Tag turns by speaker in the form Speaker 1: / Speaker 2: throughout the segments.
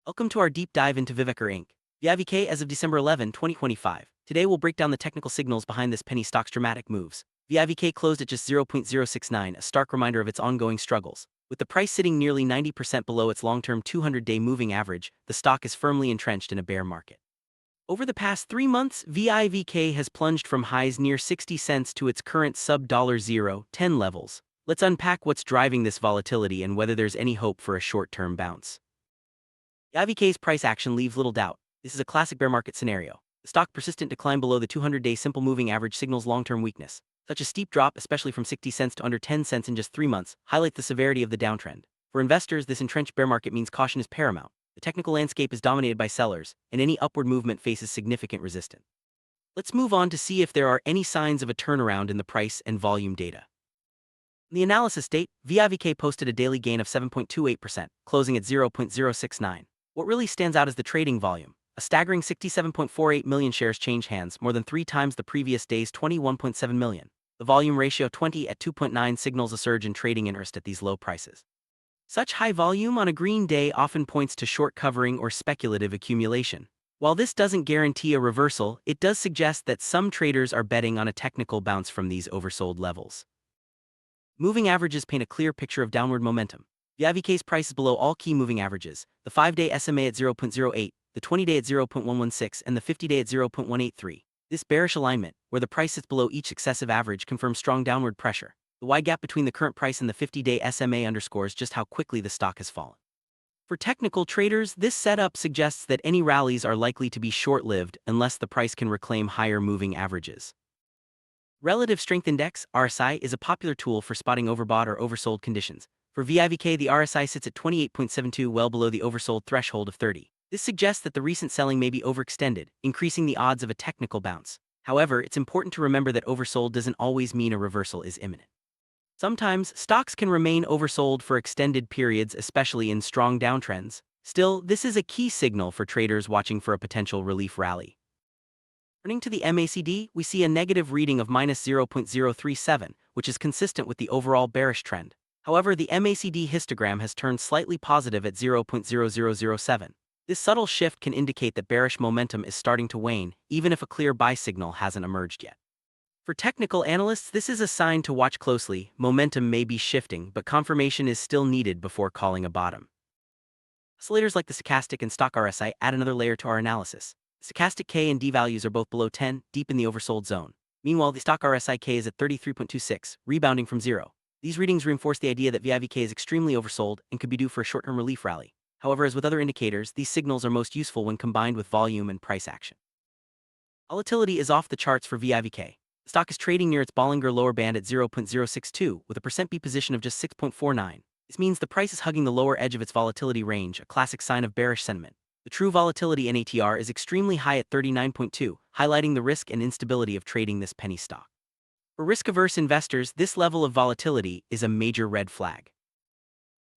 Speaker 1: Welcome to our deep dive into Vivakor Inc. VIVK as of December 11, 2025. Today we'll break down the technical signals behind this penny stock's dramatic moves. VIVK closed at just 0.069, a stark reminder of its ongoing struggles. With the price sitting nearly 90% below its long-term 200-day moving average, the stock is firmly entrenched in a bear market. Over the past 3 months, VIVK has plunged from highs near 60 cents to its current sub-$0.10 levels. Let's unpack what's driving this volatility and whether there's any hope for a short-term bounce. VIVK's price action leaves little doubt. This is a classic bear market scenario. The stock's persistent decline below the 200-day simple moving average signals long-term weakness. Such a steep drop, especially from 60 cents to under 10 cents in just 3 months, highlights the severity of the downtrend. For investors, this entrenched bear market means caution is paramount. The technical landscape is dominated by sellers, and any upward movement faces significant resistance. Let's move on to see if there are any signs of a turnaround in the price and volume data. In the analysis date, VIVK posted a daily gain of 7.28%, closing at 0.069. What really stands out is the trading volume. A staggering 67.48 million shares change hands, more than 3 times the previous day's 21.7 million. The volume ratio 20 at 2.9 signals a surge in trading interest at these low prices. Such high volume on a green day often points to short covering or speculative accumulation. While this doesn't guarantee a reversal, it does suggest that some traders are betting on a technical bounce from these oversold levels. Moving averages paint a clear picture of downward momentum. VIVK's price is below all key moving averages, the 5-day SMA at 0.08, the 20-day at 0.116, and the 50-day at 0.183. This bearish alignment, where the price sits below each successive average, confirms strong downward pressure. The wide gap between the current price and the 50-day SMA underscores just how quickly the stock has fallen. For technical traders, this setup suggests that any rallies are likely to be short-lived unless the price can reclaim higher moving averages. Relative Strength Index, RSI, is a popular tool for spotting overbought or oversold conditions. For VIVK, the RSI sits at 28.72, well below the oversold threshold of 30. This suggests that the recent selling may be overextended, increasing the odds of a technical bounce. However, it's important to remember that oversold doesn't always mean a reversal is imminent. Sometimes, stocks can remain oversold for extended periods, especially in strong downtrends. Still, this is a key signal for traders watching for a potential relief rally. Turning to the MACD, we see a negative reading of -0.037, which is consistent with the overall bearish trend. However, the MACD histogram has turned slightly positive at 0.0007. This subtle shift can indicate that bearish momentum is starting to wane, even if a clear buy signal hasn't emerged yet. For technical analysts, this is a sign to watch closely. Momentum may be shifting, but confirmation is still needed before calling a bottom. Oscillators like the stochastic and stock RSI add another layer to our analysis. The stochastic K and D values are both below 10, deep in the oversold zone. Meanwhile, the stock RSI K is at 33.26, rebounding from 0. These readings reinforce the idea that VIVK is extremely oversold and could be due for a short-term relief rally. However, as with other indicators, these signals are most useful when combined with volume and price action. Volatility is off the charts for VIVK. The stock is trading near its Bollinger lower band at 0.062, with a %B position of just 6.49. This means the price is hugging the lower edge of its volatility range, a classic sign of bearish sentiment. The true volatility NATR is extremely high at 39.2, highlighting the risk and instability of trading this penny stock. For risk-averse investors, this level of volatility is a major red flag.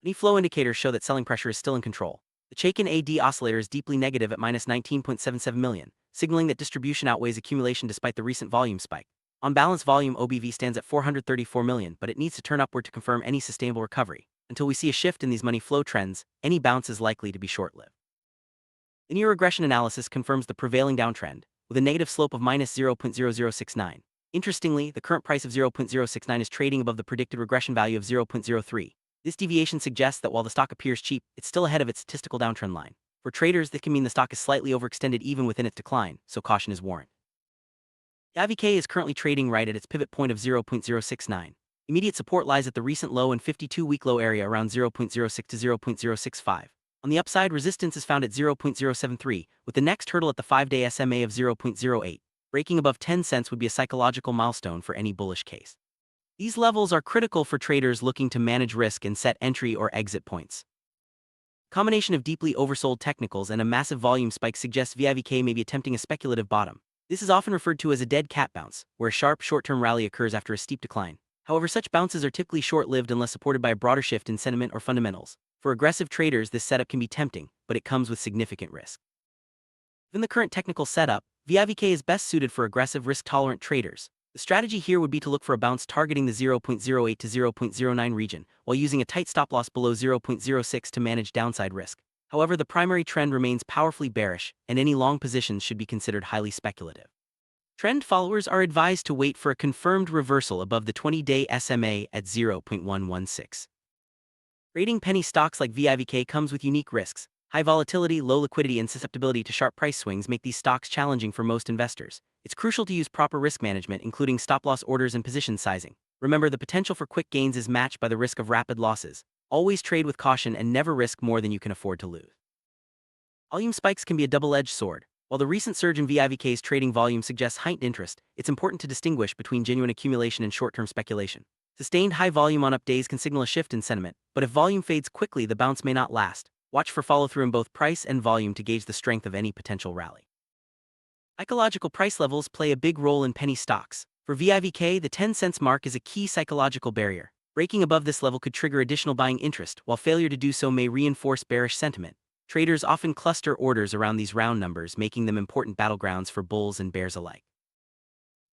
Speaker 1: Many flow indicators show that selling pressure is still in control. The Chaikin AD oscillator is deeply negative at -19.77 million, signaling that distribution outweighs accumulation despite the recent volume spike. On balance, volume OBV stands at 434 million, but it needs to turn upward to confirm any sustainable recovery. Until we see a shift in these money flow trends, any bounce is likely to be short-lived. Linear regression analysis confirms the prevailing downtrend, with a negative slope of -0.0069. Interestingly, the current price of 0.069 is trading above the predicted regression value of 0.03. This deviation suggests that while the stock appears cheap, it's still ahead of its statistical downtrend line. For traders, this can mean the stock is slightly overextended even within its decline, so caution is warranted. VIVK is currently trading right at its pivot point of 0.069. Immediate support lies at the recent low and 52-week low area around 0.06 to 0.065. On the upside, resistance is found at 0.073, with the next hurdle at the 5-day SMA of 0.08. Breaking above 10 cents would be a psychological milestone for any bullish case. These levels are critical for traders looking to manage risk and set entry or exit points. A combination of deeply oversold technicals and a massive volume spike suggests VIVK may be attempting a speculative bottom. This is often referred to as a dead cat bounce, where a sharp short-term rally occurs after a steep decline. However, such bounces are typically short-lived unless supported by a broader shift in sentiment or fundamentals. For aggressive traders, this setup can be tempting, but it comes with significant risk. Given the current technical setup, VIVK is best suited for aggressive risk-tolerant traders. The strategy here would be to look for a bounce targeting the 0.08 to 0.09 region, while using a tight stop-loss below 0.06 to manage downside risk. However, the primary trend remains powerfully bearish, and any long positions should be considered highly speculative. Trend followers are advised to wait for a confirmed reversal above the 20-day SMA at 0.116. Trading penny stocks like VIVK comes with unique risks. High volatility, low liquidity, and susceptibility to sharp price swings make these stocks challenging for most investors. It's crucial to use proper risk management, including stop-loss orders and position sizing. Remember, the potential for quick gains is matched by the risk of rapid losses. Always trade with caution and never risk more than you can afford to lose. Volume spikes can be a double-edged sword. While the recent surge in VIVK's trading volume suggests heightened interest, it's important to distinguish between genuine accumulation and short-term speculation. Sustained high volume on up days can signal a shift in sentiment, but if volume fades quickly, the bounce may not last. Watch for follow-through in both price and volume to gauge the strength of any potential rally. Psychological price levels play a big role in penny stocks. For VIVK, the 10 cents mark is a key psychological barrier. Breaking above this level could trigger additional buying interest, while failure to do so may reinforce bearish sentiment. Traders often cluster orders around these round numbers, making them important battlegrounds for bulls and bears alike.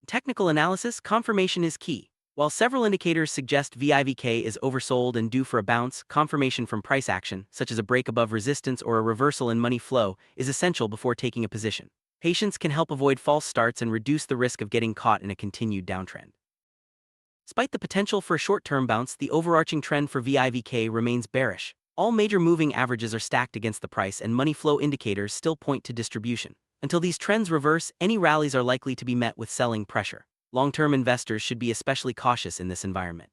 Speaker 1: In technical analysis, confirmation is key. While several indicators suggest VIVK is oversold and due for a bounce, confirmation from price action, such as a break above resistance or a reversal in money flow, is essential before taking a position. Patience can help avoid false starts and reduce the risk of getting caught in a continued downtrend. Despite the potential for a short-term bounce, the overarching trend for VIVK remains bearish. All major moving averages are stacked against the price, and money flow indicators still point to distribution. Until these trends reverse, any rallies are likely to be met with selling pressure. Long-term investors should be especially cautious in this environment.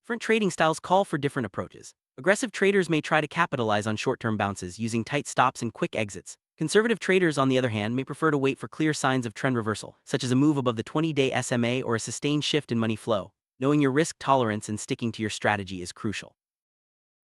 Speaker 1: Different trading styles call for different approaches. Aggressive traders may try to capitalize on short-term bounces using tight stops and quick exits. Conservative traders, on the other hand, may prefer to wait for clear signs of trend reversal, such as a move above the 20-day SMA or a sustained shift in money flow. Knowing your risk tolerance and sticking to your strategy is crucial.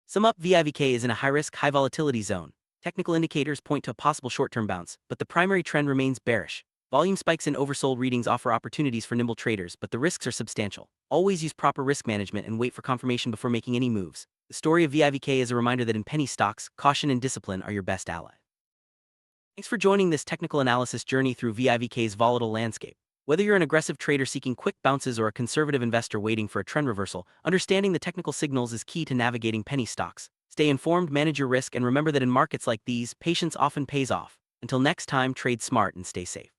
Speaker 1: Sum up, VIVK is in a high-risk, high-volatility zone. Technical indicators point to a possible short-term bounce, but the primary trend remains bearish. Volume spikes and oversold readings offer opportunities for nimble traders, but the risks are substantial. Always use proper risk management and wait for confirmation before making any moves. The story of VIVK is a reminder that in penny stocks, caution and discipline are your best ally. Thanks for joining this technical analysis journey through VIVK's volatile landscape. Whether you're an aggressive trader seeking quick bounces or a conservative investor waiting for a trend reversal, understanding the technical signals is key to navigating penny stocks. Stay informed, manage your risk, and remember that in markets like these, patience often pays off. Until next time, trade smart and stay safe.